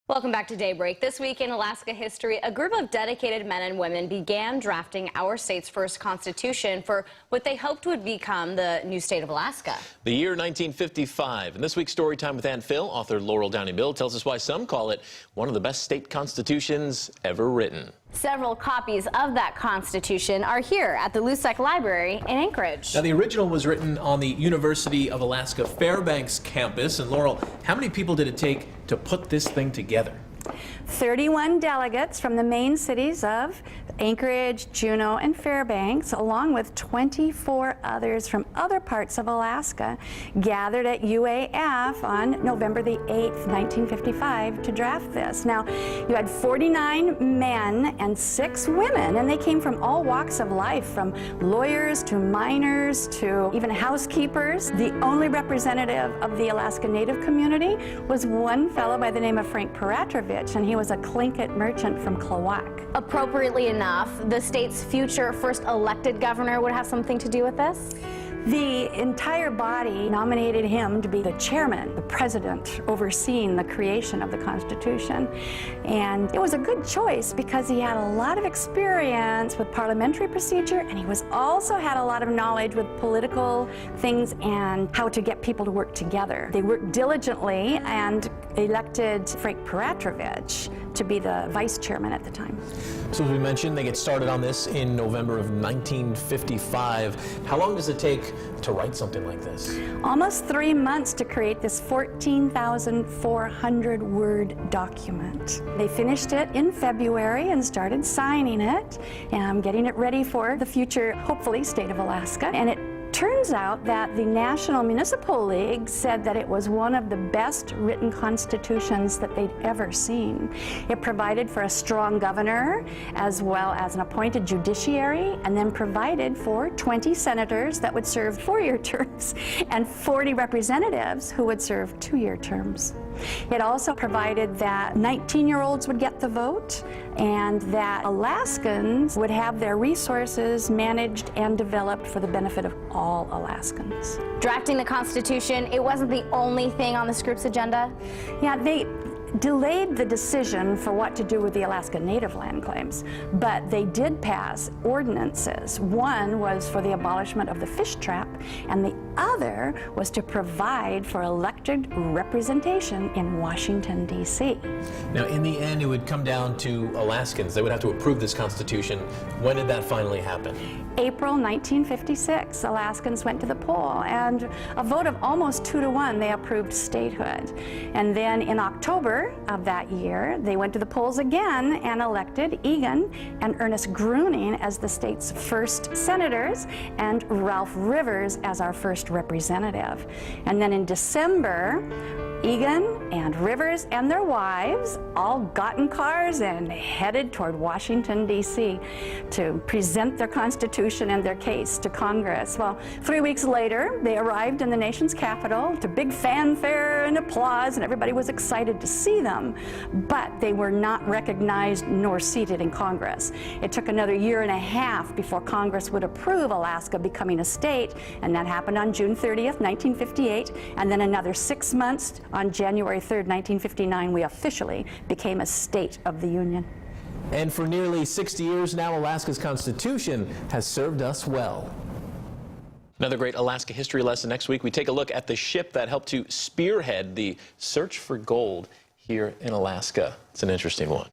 Welcome back to Daybreak. This week in Alaska history, a group of dedicated men and women began drafting our state's first constitution for what they hoped would become the new state of Alaska. The year 1955. And this week's Storytime with Aunt Phil, author Laurel Bill tells us why some call it one of the best state constitutions ever written. Several copies of that constitution are here at the Lusek Library in Anchorage. Now, the original was written on the University of Alaska Fairbanks campus. And Laurel, how many people did it take to put this thing together? 31 delegates from the main cities of Anchorage, Juneau, and Fairbanks, along with 24 others from other parts of Alaska, gathered at UAF on November the 8th, 1955 to draft this. Now, you had 49 men and 6 women, and they came from all walks of life, from lawyers to miners to even housekeepers. The only representative of the Alaska Native community was one fellow by the name of Peratrovich, and he was a Tlingit merchant from Klawock. Appropriately enough, the state's future first elected governor would have something to do with this? The entire body nominated him to be the chairman, the president, overseeing the creation of the Constitution. And it was a good choice because he had a lot of experience with parliamentary procedure, and he also had a lot of knowledge with political things and how to get people to work together. They worked diligently and elected Peratrovich to be the vice chairman at the time. So as we mentioned, they get started on this in November of 1955. How long does it take to write something like this? Almost 3 months to create this 14,400 word document. They finished it in February and started signing it and getting it ready for the future, hopefully, state of Alaska. And it turns out that the National Municipal League said that it was one of the best written constitutions that they'd ever seen. It provided for a strong governor as well as an appointed judiciary, and then provided for 20 senators that would serve 4-year terms and 40 representatives who would serve 2-year terms. It also provided that 19-year-olds would get the vote and that Alaskans would have their resources managed and developed for the benefit of all Alaskans. Drafting the Constitution, it wasn't the only thing on the group's agenda? Yeah, they delayed the decision for what to do with the Alaska Native land claims, but they did pass ordinances. One was for the abolishment of the fish trap, and the other was to provide for elected representation in Washington, D.C. Now, in the end, it would come down to Alaskans. They would have to approve this Constitution. When did that finally happen? April 1956, Alaskans went to the poll, and a vote of almost 2-to-1, they approved statehood. And then in October of that year, they went to the polls again and elected Egan and Ernest Gruning as the state's first senators and Ralph Rivers as our first representative. And then in December, Egan and Rivers and their wives all got in cars and headed toward Washington, D.C. to present their Constitution and their case to Congress. Well, 3 weeks later, they arrived in the nation's capital to big fanfare and applause, and everybody was excited to see them. But they were not recognized nor seated in Congress. It took another 1.5 years before Congress would approve Alaska becoming a state, and that happened on June 30th, 1958, and then another 6 months on January 3rd, 1959, we officially became a state of the Union. And for nearly 60 years now, Alaska's Constitution has served us well. Another great Alaska history lesson next week. We take a look at the ship that helped to spearhead the search for gold here in Alaska. It's an interesting one.